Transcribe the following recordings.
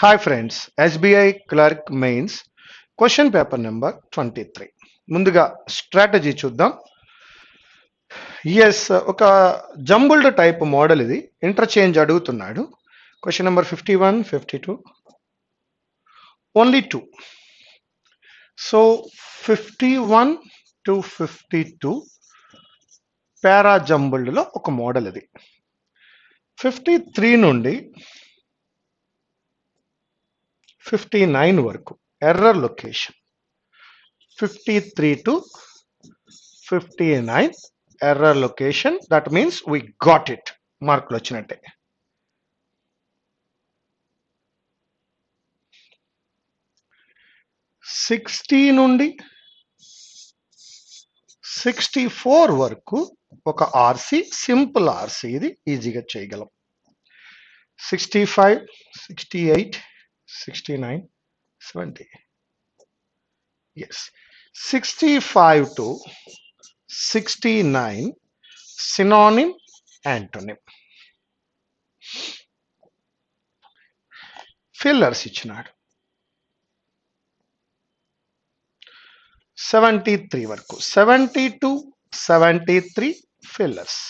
Hi friends, SBI Clerk Mains question paper number 23. ముందుగా strategy చూద్దాం. Yes, ఒక jumbled type model ఇది. Interchange అడుగుతున్నాడు. Question number 51, 52, only 2. So 51 to 52 పారా జంబుల్డ్లో ఒక model ఇది. 53 నుండి 59 వరకు error location. 53 to 59 error location. That means we got it. మార్కులు వచ్చినట్టే. సిక్స్టీ నుండి 64 వరకు ఒక ఆర్సీ, సింపుల్ ఆర్సీ. ఇది ఈజీగా చేయగలం. 65, 68, 69, 70. Yes, 65 to 69 synonym, antonym. Fillers ఇచ్చినాడు. 73 వరకు, 70 to 73 ఫిల్లర్స్.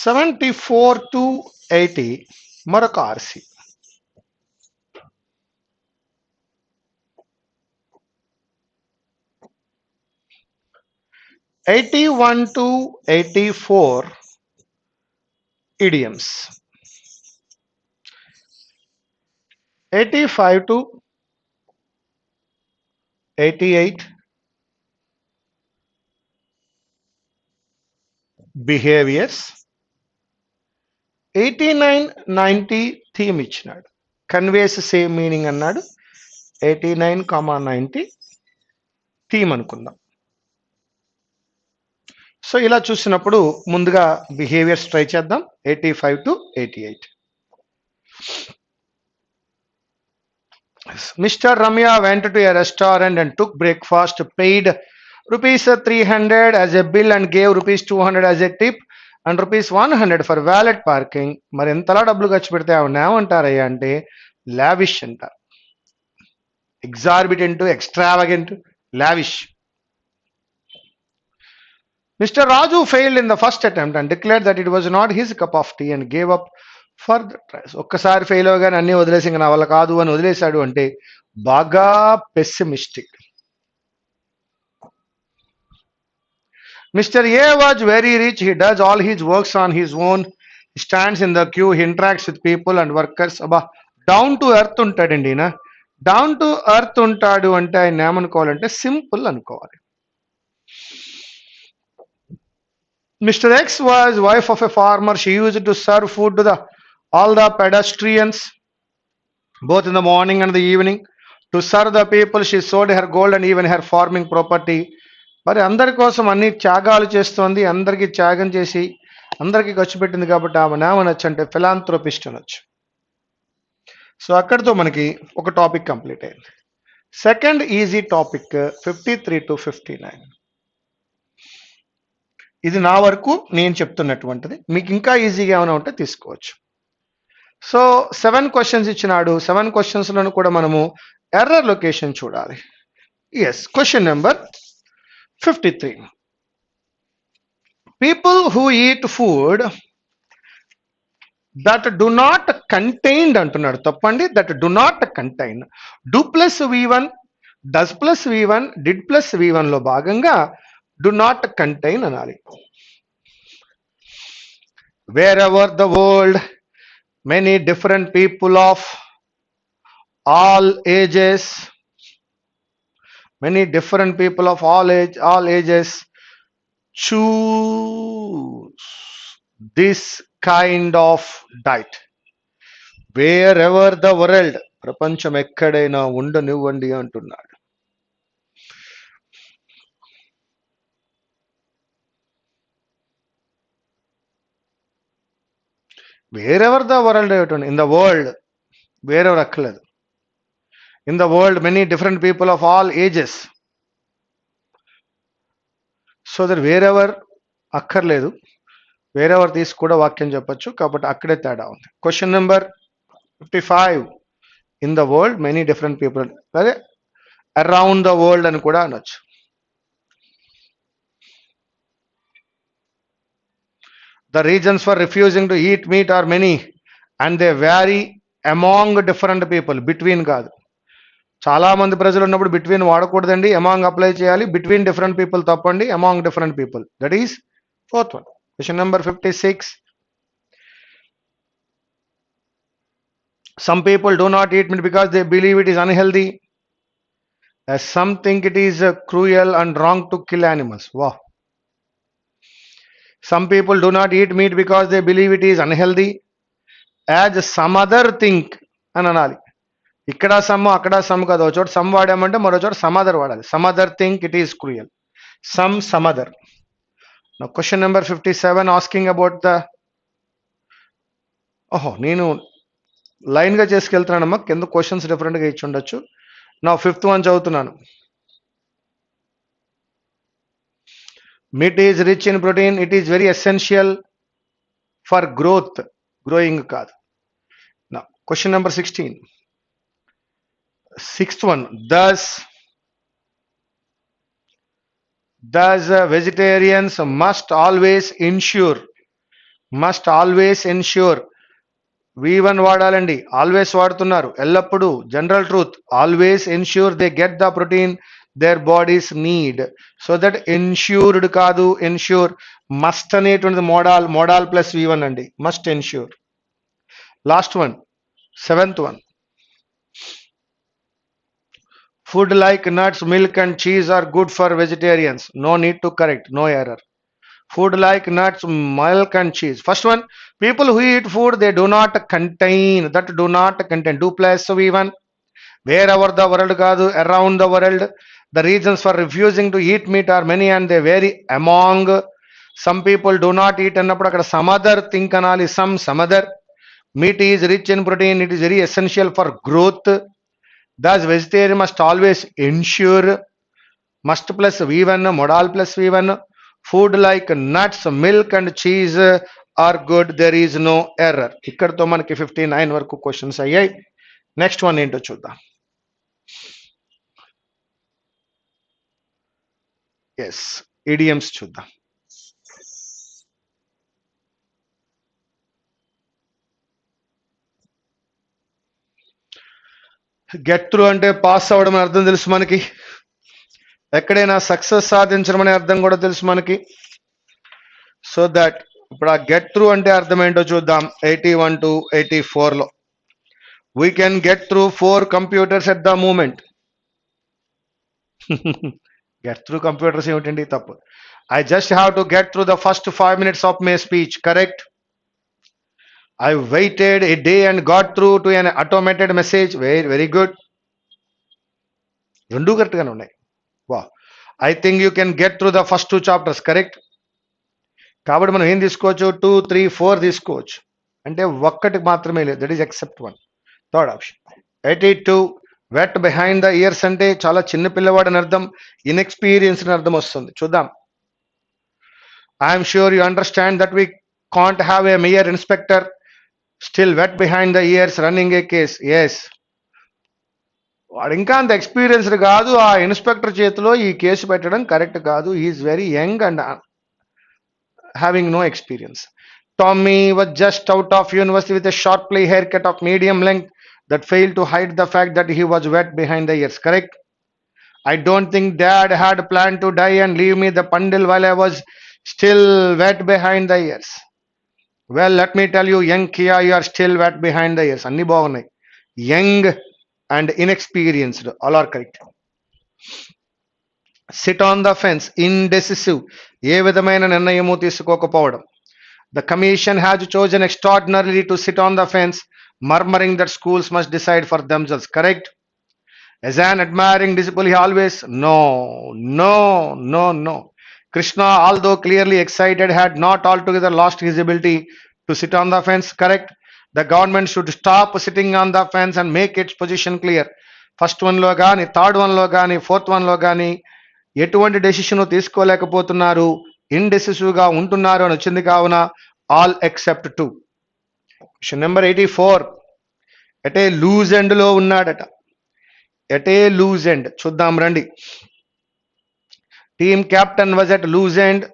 సెవెంటీ-4 to 80 మరొక RC. 81 to 84 idioms. 85 to 88 behaviors. 89, 90 theme ఇచ్చినాడు. కన్వేస్ సేమ్ మీనింగ్ అన్నాడు. 89, 90 థీమ్ అనుకుందాం. సో ఇలా చూసినప్పుడు ముందుగా బిహేవియర్స్ ట్రై చేద్దాం. 85 to 88. Mr. Ramya went to a restaurant and took breakfast, paid rupees 300 as a bill and gave rupees 200 as a tip and rupees 100 for valet parking. మరి ఎంతలా డబ్బులు ఖర్చు పెడితే ఆవిడ ఏమంటారయ్యా అంటే లావిష్ అంటారు. Exorbitant, extravagant, lavish. Mr. Raju failed in the first attempt and declared that it was not his cup of tea and gave up for the tries. ఒక్కసారి fail అవగానే అన్ని వదిలేసి ఇంకా నా వల్ల కాదు అని వదిలేశాడు అంటే బాగా pessimistic. Mr. A was very rich. He does all his works on his own. He stands in the queue. He interacts with people and workers. అబ్బా, డౌన్ టు ఎర్త్ ఉంటాడండి ఈయన. డౌన్ టు ఎర్త్ ఉంటాడు అంటే ఆయన ఏమనుకోవాలంటే simple అనుకోవాలి. Mr. X was wife of a farmer. She used to serve food to all the pedestrians, both in the morning and the evening. To serve the people, she sold her gold and even her farming property. మరి అందరి కోసం అన్ని త్యాగాలు చేస్తోంది. అందరికీ త్యాగం చేసి అందరికీ ఖర్చు పెట్టింది కాబట్టి ఆమె ఏమనొచ్చు అంటే ఫిలాంథ్రోపిస్ట్ అనొచ్చు. సో అక్కడితో మనకి ఒక టాపిక్ కంప్లీట్ అయింది. Second easy topic 53 to 59. ఇది నా వరకు నేను చెప్తున్నటువంటిది. మీకు ఇంకా ఈజీగా ఏమైనా ఉంటే తీసుకోవచ్చు. సో 7 క్వశ్చన్స్ ఇచ్చినాడు. 7 క్వశ్చన్స్లను కూడా మనము ఎర్రర్ లొకేషన్ చూడాలి. Yes, question number 53. People who eat food that do not contained అంటున్నాడు. తప్పండి. That do not contain. Do plus V1, does plus V1, did plus V1 లో భాగంగా డు నాట్ కంటైన్ అనాలి. Wherever the world, many different people of all ages, many different people of all ages choose this kind of diet. Wherever the world, ప్రపంచం ఎక్కడైనా ఉండనివ్వండి అంటున్నాడు. wherever the world, in the world, wherever అక్కర్లేదు. In the world, many different people of all ages. So that wherever అక్కర్లేదు, wherever తీసి కూడా వాక్యం చెప్పొచ్చు, కాబట్టి అక్కడే తేడా ఉంది. Question number 55. In the world many different people, అదే అరౌండ్ ద వరల్డ్ అని కూడా అనొచ్చు. The reasons for refusing to eat meat are many and they vary among different people. Between కాదు, చాలా మంది ప్రజలు ఉన్నప్పుడు బిట్వీన్ వాడకూడదండి, అమాంగ్ అప్లై చేయాలి. బిట్వీన్ డిఫరెంట్ పీపుల్ తప్పండి, among different people. That is fourth one. Question number 56. Some people do not eat meat because they believe it is unhealthy. As some think it is cruel and wrong to kill animals. Wow. Some people do not eat meat because they believe it is unhealthy. As some other think అని అనాలి. ఇక్కడ some అక్కడ some కాదు, ఒక చోట some వాడామంటే మరో చోట సమ్ అదర్ వాడాలి. Some other think it is cruel. Some other. Question number 57 asking about the, నేను లైన్గా చేసుకెళ్తున్నానమ్మా, కింద క్వశ్చన్స్ డిఫరెంట్గా ఇచ్చి ఉండొచ్చు. నా 5th వన్ చదువుతున్నాను. Meat is rich in protein. It is very essential for growth. Growing కాదు. Now, question number 16. 6th one. Thus vegetarians must always ensure. V1 వాడాలండి, ఆల్వేస్ వాడుతున్నారు, ఎల్లప్పుడూ, general truth. Always ensure they get the protein their bodies need. So that ensured కాదు, ensure. must అనేటువంటిది modal plus v1 అండి, must ensure. Last one, 7th one. Food like nuts, milk and cheese are good for vegetarians. No need to correct, no error. Food like nuts, milk and cheese. First one, people who eat food they do not contain, do plus v1. Wherever the world కాదు, around the world. The reasons for refusing to eat meat are many and they vary among. Some people do not eat అన్నప్పుడు అక్కడ some other think అనాలి, some other. Meat is rich in protein, it is very essential for growth. Thus vegetarian must always ensure. Must plus v1, modal plus v1. Food like nuts, milk and cheese are good, there is no error. ఇక్కడతో మనకి 59 వరకు questions అయ్యాయి. Next one ఏంటో చూద్దాం. Yes, idioms చూద్దాం. Get through అంటే pass అవ్వడం అని అర్థం తెలుసు మనకి, ఎక్కడైనా సక్సెస్ సాధించడం అనే అర్థం కూడా తెలుసు మనకి. సో దట్ ఇప్పుడు ఆ గెట్ త్రూ అంటే అర్థం ఏంటో చూద్దాం. 81 to 84 లో we can get through 4 computers at the moment. get through computers ఏమిటండి, తప్పు. I just have to get through the first 5 minutes of my speech. Correct. I waited a day and got through to an automated message. Very good. రెండు correct గానే ఉన్నాయి. వా, I think you can get through the first 2 chapters. Correct. కాబట్టి మనం ఏం తీసుకోవచ్చు, 2, 3, 4 తీసుకోవచ్చు. అంటే ఒక్కటి మాత్రమే లేదు, that is except 1. Third option. 82 wet behind the ears అంటే చాలా చిన్న పిల్లవాడు అని అర్థం, ఇన్ఎక్స్పీరియన్స్ అని అర్థం వస్తుంది. చూద్దాం. I'm sure you understand that we can't have a mayor inspector still wet behind the ears running a case. Yes, వాడు ఇంకా అంత ఎక్స్పీరియన్స్డ్ కాదు, ఆ ఇన్స్పెక్టర్ చేతిలో ఈ కేసు పెట్టడం కరెక్ట్ కాదు. He is very young and having no experience. Tommy was just out of university with a short play haircut of medium length that failed to hide the fact that he was wet behind the ears. Correct. I don't think dad had planned to die and leave me the bundle while I was still wet behind the ears. Well, let me tell you, young Kia, you are still wet behind the ears. Anni bagunnai. Young and inexperienced, all are correct. Sit on the fence, indecisive, ఏ విధమైన నిర్ణయము తీసుకోకపోవడం. The commission has chosen extraordinarily to sit on the fence, murmuring that schools must decide for themselves. Correct. As an admiring disciple, he always no. Krishna, although clearly excited, had not altogether lost his ability to sit on the fence. Correct. The government should stop sitting on the fence and make its position clear. First వన్లో కానీ, third వన్లో కానీ, fourth వన్లో కానీ ఎటువంటి decision తీసుకోలేకపోతున్నారు, ఇండెసిసివ్గా ఉంటున్నారు అని వచ్చింది. కావున all except 2. Question number 84. At a loose end లో ఉన్నాడట. At a loose end. చూద్దాం రండి. Team captain was at loose end,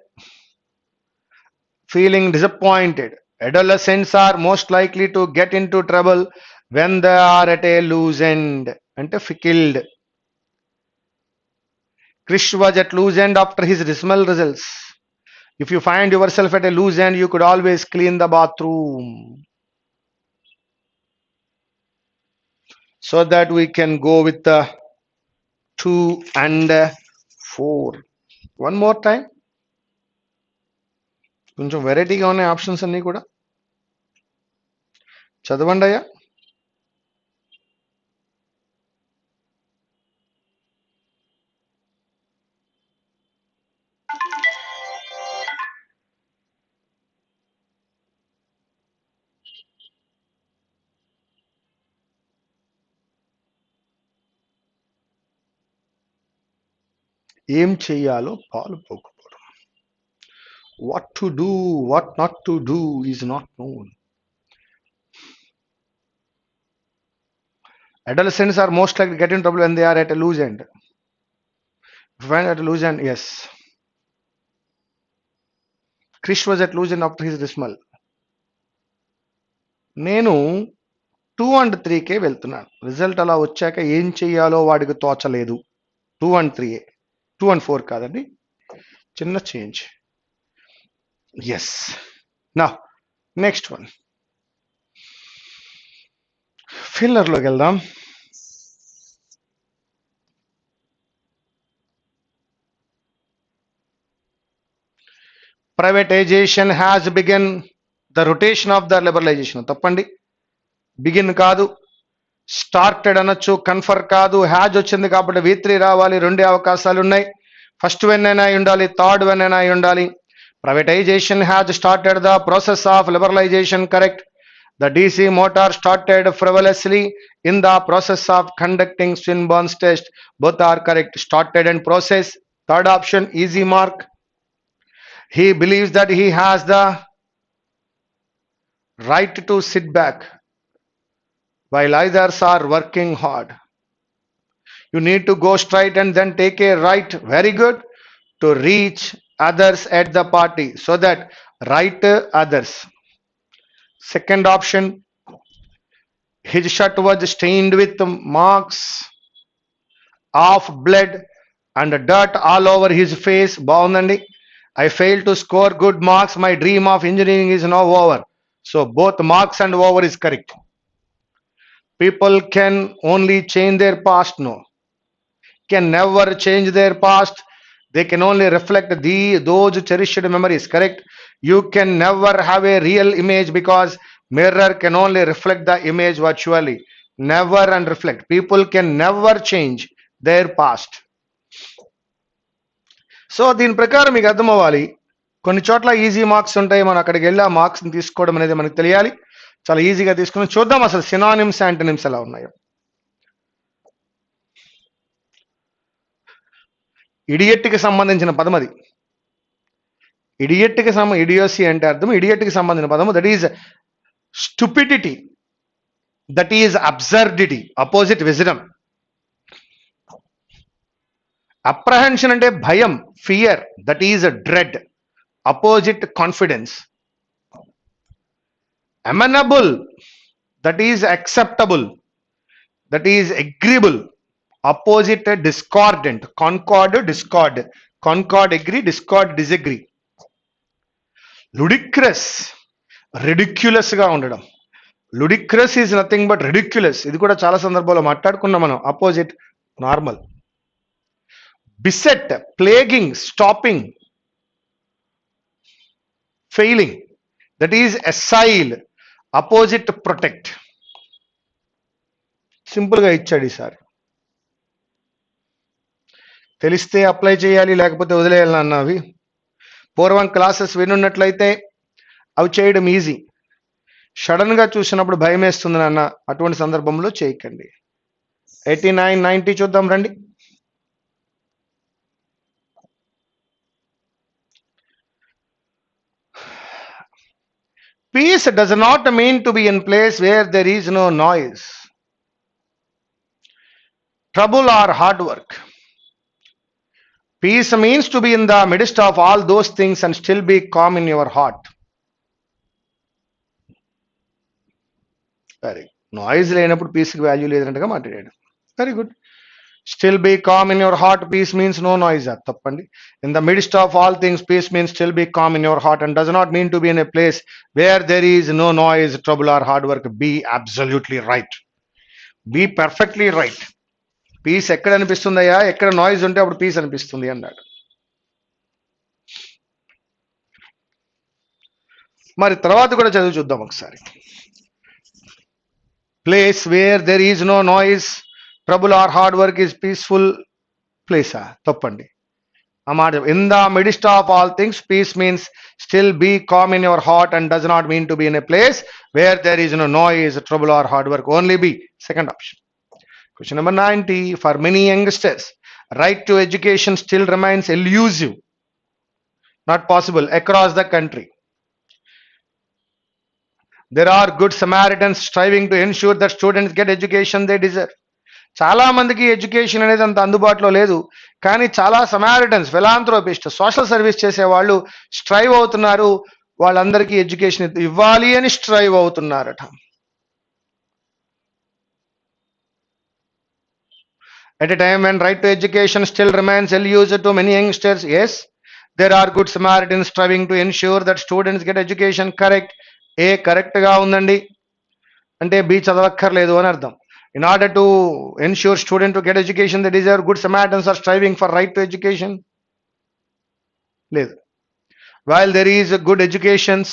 feeling disappointed. Adolescents are most likely to get into trouble when they are at a loose end. అంటే fickle. Krish was at loose end after his dismal results. If you find yourself at a loose end, you could always clean the bathroom so that we can go with the 2 and 4. One more time. కొంచెం వెరైటీగా ఉన్నాయి options అన్నీ కూడా. చదవండి అయ్యా. ఏం చెయ్యాలో పాలు పోకపోవడం. What to do, what not to do is not known. Adolescents are most likely to get in trouble when they are at a loose end. When at a loose end, yes. Krish was at loose end after his dismal. నేను 2 and 3కే వెళ్తున్నాను. Result అలా వచ్చాక ఏం చెయ్యాలో వాడికి తోచలేదు. 2 and 3, 2 and 4 కాదండి, చిన్న చేంజ్. ఎస్. నా నెక్స్ట్ వన్ ఫిల్లర్లోకి వెళ్దాం. Privatisation has begin the rotation of the liberalisation. తప్పండి, బిగిన్ కాదు, స్టార్టెడ్ అనొచ్చు, కన్ఫర్ కాదు. హ్యాజ్ వచ్చింది కాబట్టి V3 రావాలి. 2 అవకాశాలు ఉన్నాయి. ఫస్ట్ వన్ అయినా ఉండాలి, థర్డ్ వన్ అయినా ఉండాలి. Privatization has started the process of liberalization, correct. The DC motor started frivolously in the process of conducting Swinburne's test. Both are correct. Started and process. Third option, easy mark. He believes that he has the right to sit back while others are working hard. You need to go straight and then take a right. Very good. To reach others at the party, so that right others. Second option, his shirt was stained with marks of blood and dirt all over his face. Baundandi. I failed to score good marks. My dream of engineering is now over. So both marks and over is correct. People can only change their past. No, can never change their past. They can only reflect those cherished memories, correct. You can never have a real image because mirror can only reflect the image virtually. Never and reflect. People can never change their past. So దీని ప్రకారం మీకు అర్థం అవ్వాలి, కొన్ని చోట్ల easy marks ఉంటాయి. మనం అక్కడికి వెళ్ళి ఆ మార్క్స్ని తీసుకోవడం అనేది మనకు తెలియాలి. చాలా ఈజీగా తీసుకుని చూద్దాం అసలు సినానిమ్స్ యాంటనిమ్స్ ఎలా ఉన్నాయో. ఇడియట్కి సంబంధించిన పదం అది. ఇడియట్కి ఇడియోసి అంటే అర్థం ఇడియట్కి సంబంధించిన పదము. That is stupidity, that is absurdity, opposite wisdom. Apprehension అంటే భయం, fear, that is dread, opposite confidence. Amenable, that is acceptable, that is agreeable, opposite discordant. Concord, discord. Concord agree, discord disagree. Ludicrous, ridiculous గా ఉండడం. Ludicrous is nothing but ridiculous. ఇది కూడా చాలా సందర్భాల్లో మాట్లాడుకున్నాం మనం. Opposite normal. Beset, plaguing, stopping, failing, that is assail, opposite protect. Simple గా ఇచ్చాడు ఈసారి. తెలిస్తే అప్లై చేయాలి, లేకపోతే వదిలేయాలి అన్నవి. పూర్వం క్లాసెస్ వినున్నట్లయితే అవి చేయడం ఈజీ. సడన్గా చూసినప్పుడు భయం వేస్తుంది నాన్న, అటువంటి సందర్భంలో చేయకండి. 89, 90 చూద్దాం రండి. Peace does not mean to be in place where there is no noise, trouble or hard work. Peace means to be in the midst of all those things and still be calm in your heart. Very noise లేనప్పుడు పీస్కి value లేదన్నట్టుగా మాట్లాడాడు. Very good. Still be calm in your heart, peace means no noise. అది తప్పండి. In the midst of all things peace means still be calm in your heart and does not mean to be in a place where there is no noise, trouble or hard work. Be absolutely right, be perfectly right. Peace ఎక్కడ అనిపిస్తుందయ్యా? ఎక్కడ noise ఉంటే అప్పుడు piece అనిపిస్తుంది అన్నాడు. మరి తర్వాత కూడా చదివి చూద్దాం ఒకసారి. Place where there is no noise, trouble or hard work is peaceful ప్లేసా? తప్పండి. ఆ మాట in the midst of all things peace means still be calm in your heart and does not mean to be in a place where there is no noise, trouble or hard work. Only B. Second option. Question number 90. For many youngsters, right to education still remains elusive, not possible across the country. There are good Samaritans striving to ensure that students get education they deserve. చాలా మందికి education అనేది అంత అందుబాటులో లేదు, కానీ చాలా Samaritans, philanthropist, social service చేసే వాళ్ళు స్ట్రైవ్ అవుతున్నారు, వాళ్ళందరికీ ఎడ్యుకేషన్ ఇవ్వాలి అని strive అవుతున్నారట. At a time when right to education still remains elusive to many youngsters, yes, there are good Samaritans striving to ensure that students get education. Correct. A correct గా ఉందండి, అంటే B చదవక్కర్లేదు అని అర్థం. In order to ensure students to get education they deserve, good Samaritans are striving for right to education. లేదు. While there is a good educations,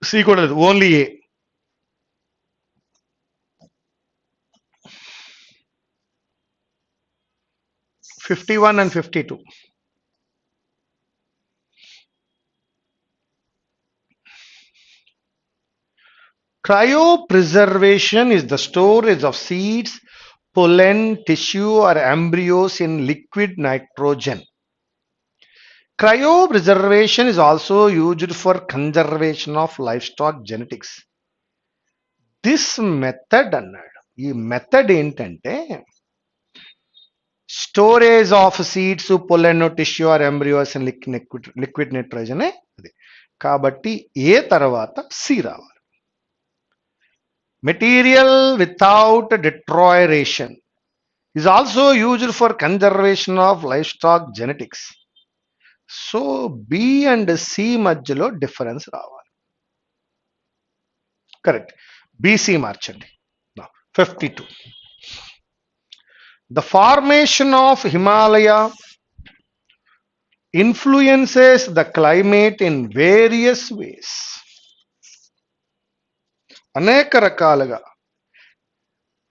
C కూడా లేదు, only A. '51 and '52. Cryopreservation is the storage of seeds, pollen, tissue or embryos in liquid nitrogen. Cryopreservation is also used for conservation of livestock genetics. This method అన్నాడు. ఈ method ఏంటంటే storage of seeds, pollen, tissue or embryos and liquid nitrogen. అది కాబట్టి A తర్వాత C రావాలి. Material without deterioration is also used for conservation of life stock genetics. So B and C మధ్యలో difference రావాలి. Correct. BC మార్చండి. 52. The formation of Himalaya influences the climate in various ways. అనేక రకాలుగా.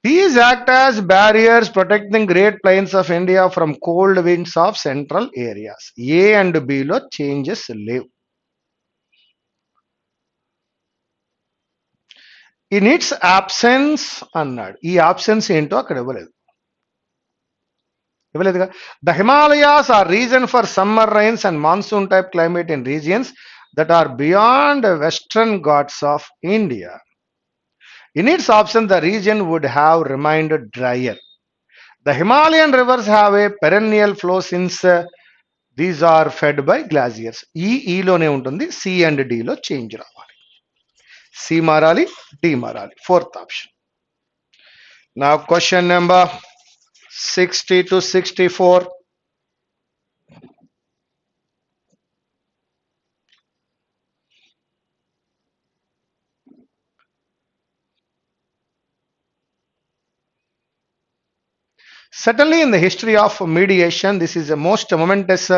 These act as barriers protecting Great Plains of India from cold winds of central areas. A and B లో changes లేవు. In it's absence అన్నాడు. ఈ absence ఏంటో అక్కడ ఇవ్వలేదు. The Himalayas are region for summer rains and monsoon type climate in regions that are beyond Western Ghats of India. In its absence, the region would have remained drier. The Himalayan rivers have a perennial flow since these are fed by glaciers. ఈలోనే ఉంటుంది. C and డిలో change రావాలి. C మారాలి, D మారాలి. Fourth option. నా question number 60 to 64. Certainly in the history of mediation, this is the most momentous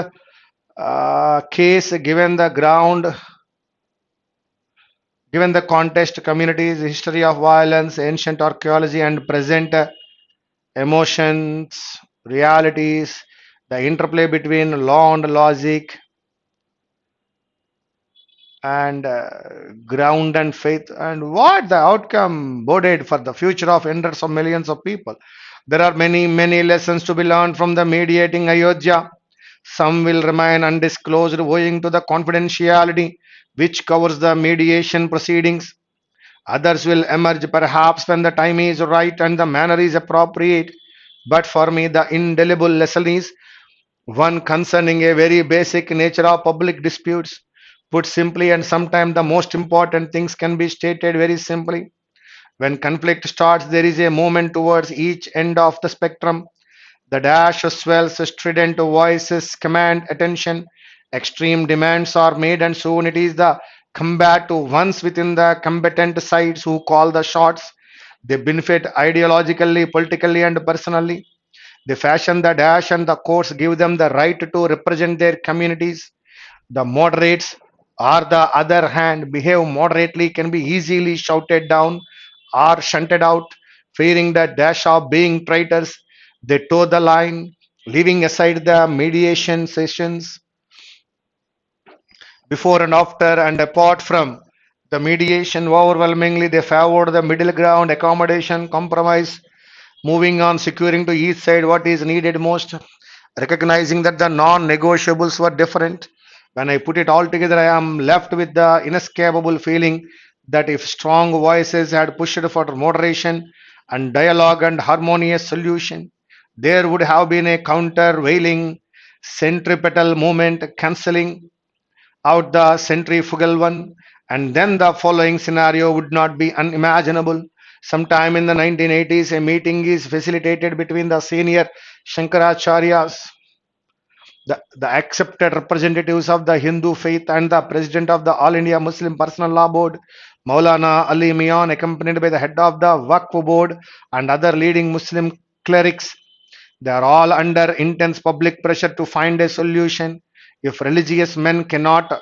case given the ground, given the context, communities, history of violence, ancient archaeology and present emotions, realities, the interplay between law and logic. and ground and faith, and what the outcome boded for the future of hundreds of millions of people. There are many lessons to be learned from the mediating Ayodhya. Some will remain undisclosed owing to the confidentiality which covers the mediation proceedings. Others will emerge perhaps when the time is right and the manner is appropriate. But for me, the indelible lesson is one concerning a very basic nature of public disputes. Put simply, and sometimes the most important things can be stated very simply. When conflict starts, there is a movement towards each end of the spectrum. The dash swells, strident voices command attention, extreme demands are made, and soon it is the combat to ones within the combatant sides who call the shots. They benefit ideologically, politically, and personally. They fashion the dash, and the courts give them the right to represent their communities. The moderates, on the other hand, behave moderately, can be easily shouted down or shunted out, fearing the dash of being traitors. They toe the line, leaving aside the mediation sessions before and after, and apart from the mediation, overwhelmingly they favored the middle ground, accommodation, compromise, moving on, securing to each side what is needed most, recognizing that the non negotiables were different. When I put it all together, I am left with the inescapable feeling that if strong voices had pushed for moderation and dialogue and harmonious solution, there would have been a countervailing centripetal movement cancelling out the centrifugal one, and then the following scenario would not be unimaginable. Sometime in the 1980s, a meeting is facilitated between the senior Shankaracharyas, the accepted representatives of the Hindu faith, and the president of the All India Muslim Personal Law Board, Maulana Ali Mian, accompanied by the head of the Waqf Board and other leading Muslim clerics. They are all under intense public pressure to find a solution. If religious men cannot,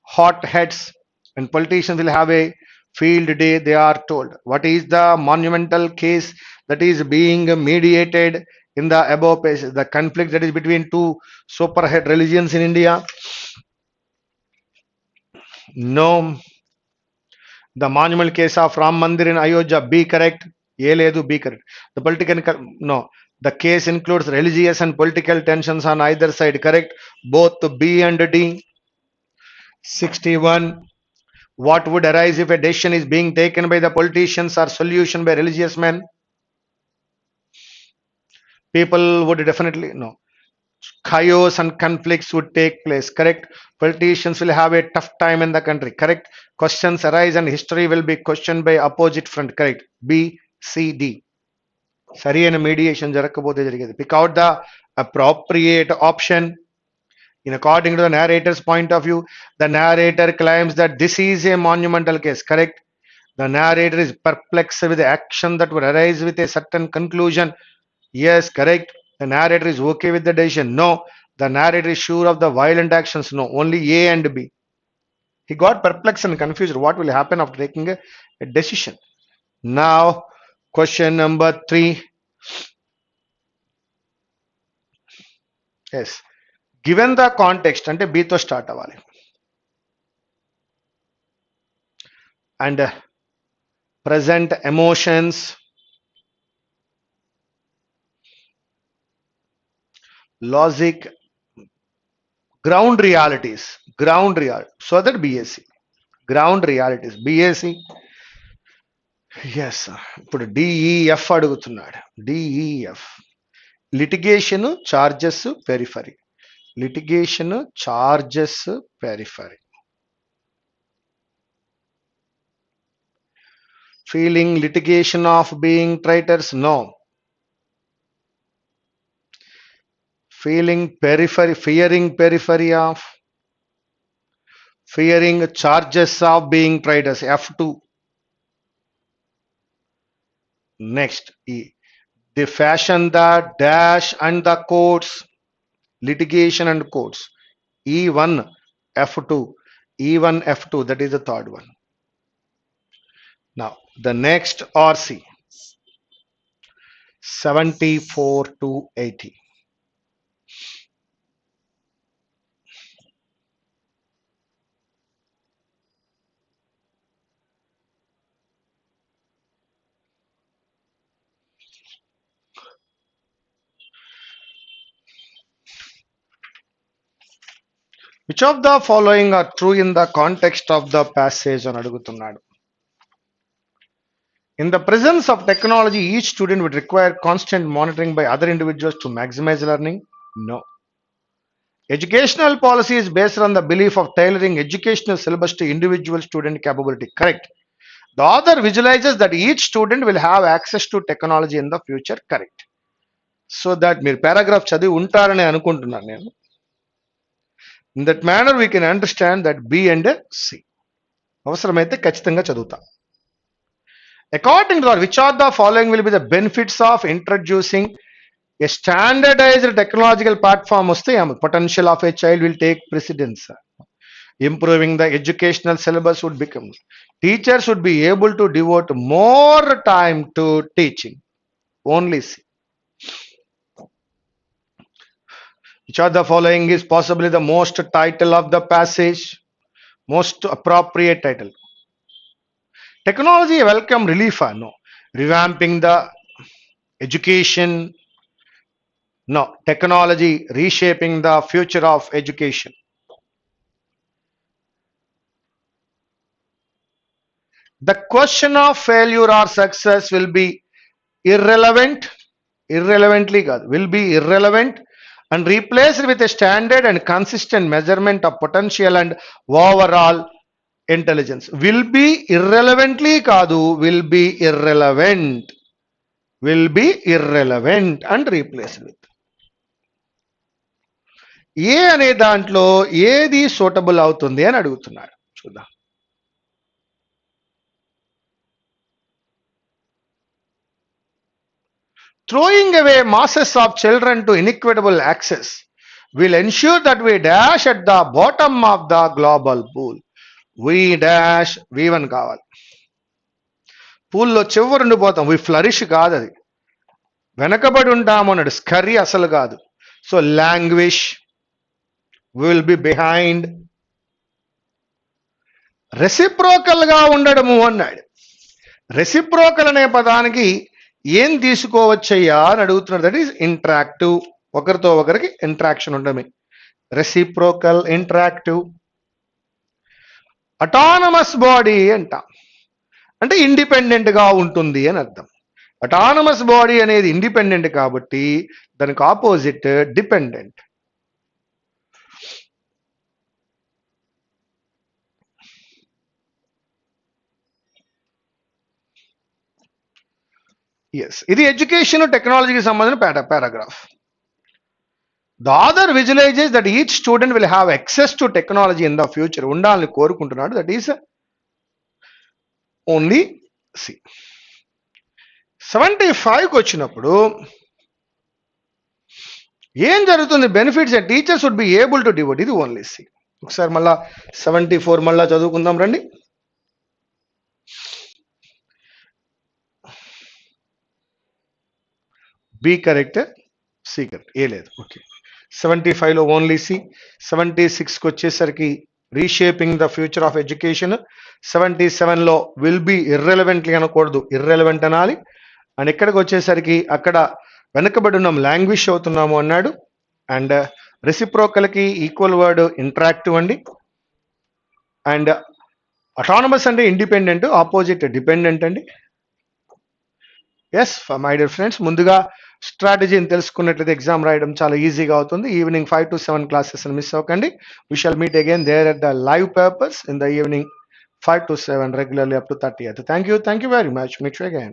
hot heads, and politicians will have a field day, they are told. What is the monumental case that is being mediated in the above page? The conflict that is between two superhead religions in India? No. The monumental case of Ram Mandir in Ayodhya? Be correct. ఏ లేదు, be correct. The political, no. The case includes religious and political tensions on either side, correct. Both B and D. 61. What would arise if a decision is being taken by the politicians or solution by religious men? People would definitely no. Chaos and conflicts would take place, correct. Politicians will have a tough time in the country, correct. Questions arise and history will be questioned by opposite front, correct. B, C, D. సరి అయిన mediation జరగకపోతే జరిగేది. Pick out the appropriate option. In according to the narrator's point of view, the narrator claims that this is a monumental case, correct. The narrator is perplexed with the action that would arise with a certain conclusion. Yes, correct. The narrator is okay with the decision. No. The narrator is sure of the violent actions. No. Only A and B. He got perplexed and confused. What will happen after taking a decision? Now, question number 3. Yes. Given the context, అంటే B తో start అవ్వాలి. And present emotions, logic, ground realities, so that BSc, ground realities, BSc. Yes. ఇప్పుడు DEF అడుగుతున్నాడు. DEF litigation charges periphery, litigation charges periphery. Feeling litigation of being traitors? No. Feeling periphery, fearing charges of being traitors? F2. Next, E. They fashion the dash and the courts, litigation and courts. E1, F2. E1, F2, that is the third one. Now, the next RC, 74 to 80. Which of the following are true in the context of the passage అని అడుగుతున్నాడు. In the presence of technology, each student would require constant monitoring by other individuals to maximize learning. No. Educational policy is based on the belief of tailoring educational syllabus to individual student capability. Correct. The author visualizes that each student will have access to technology in the future. Correct. So that మీరు paragraph చదివి ఉంటారని అనుకుంటున్నాను నేను. In that manner we can understand that B and C. అవసరమైతే ఖచ్చితంగా చదువుతా. According to that, which of the following will be the benefits of introducing a standardized technological platform? Potential of a child will take precedence. Improving the educational syllabus would become. Teachers would be able to devote more time to teaching. Only C. Which of the following is possibly the most title of the passage? Most appropriate title. Technology a welcome relief? No. Revamping the education? No. Technology reshaping the future of education? The question of failure or success will be irrelevant. Irrelevantly will be irrelevant and replaced with a standard and consistent measurement of potential and overall intelligence. Will be irrelevantly కాదు, will be irrelevant. Will be irrelevant and replaced with. ఏ అనే దాంట్లో ఏది suitable అవుతుంది అని అడుగుతున్నాడు. చూద్దాం. Throwing away masses of children to inequitable access will ensure that we dash at the bottom of the global pool. We dash V1 కావాలి. పూల్లో చివరి ఉండిపోతాం. వి ఫ్లరిష్ కాదు, అది వెనకబడి ఉంటాము అన్నాడు. స్కర్రీ అసలు కాదు. So language will be behind. Reciprocal గా ఉండడము అన్నాడు. రెసిప్రోకల్ అనే పదానికి ఏం తీసుకోవచ్చయ్యా అని అడుగుతున్నాడు. That is interactive. ఒకరితో ఒకరికి ఇంటరాక్షన్ ఉండమే. Reciprocal, interactive. అటానమస్ బాడీ అంట, అంటే ఇండిపెండెంట్ గా ఉంటుంది అని అర్థం. అటానమస్ బాడీ అనేది ఇండిపెండెంట్ కాబట్టి దానికి ఆపోజిట్ డిపెండెంట్. ఎస్, ఇది ఎడ్యుకేషన్ టెక్నాలజీకి సంబంధించిన paragraph. The author visualises that each student will have access to technology in the future. ఉండాలని కోరుకుంటున్నాడు. That is only C. 75కి వచ్చినప్పుడు ఏం జరుగుతుంది? Benefits and teachers would be able to devote. ఇది ఓన్లీ సి. ఒకసారి మళ్ళా 74 మళ్ళా చదువుకుందాం రండి. B correct, C correct, A లేదు. ఓకే, 75లో ఓన్లీ సి. 76కి వచ్చేసరికి reshaping the future of education. 77లో will be ఇర్రెలవెంట్లీ అనకూడదు, ఇర్రెలవెంట్ అనాలి. అండ్ ఇక్కడికి వచ్చేసరికి అక్కడ వెనకబడి ఉన్నాం, లాంగ్వేజ్ అవుతున్నాము అన్నాడు. అండ్ రెసిప్రోకల్కి ఈక్వల్ వర్డ్ ఇంటరాక్టివ్ అండి. అండ్ అటానమస్ అంటే ఇండిపెండెంట్, ఆపోజిట్ డిపెండెంట్ అండి. ఎస్ మై డియర్ ఫ్రెండ్స్, ముందుగా స్ట్రాటజీని తెలుసుకున్నట్లయితే ఎగ్జామ్ రాయడం చాలా ఈజీగా అవుతుంది. ఈవినింగ్ 5 to 7 క్లాసెస్ మిస్ అవ్వకండి. We shall meet again there at the live papers in the evening 5 to 7 regularly up to 30th. Thank you very much. Meet you again.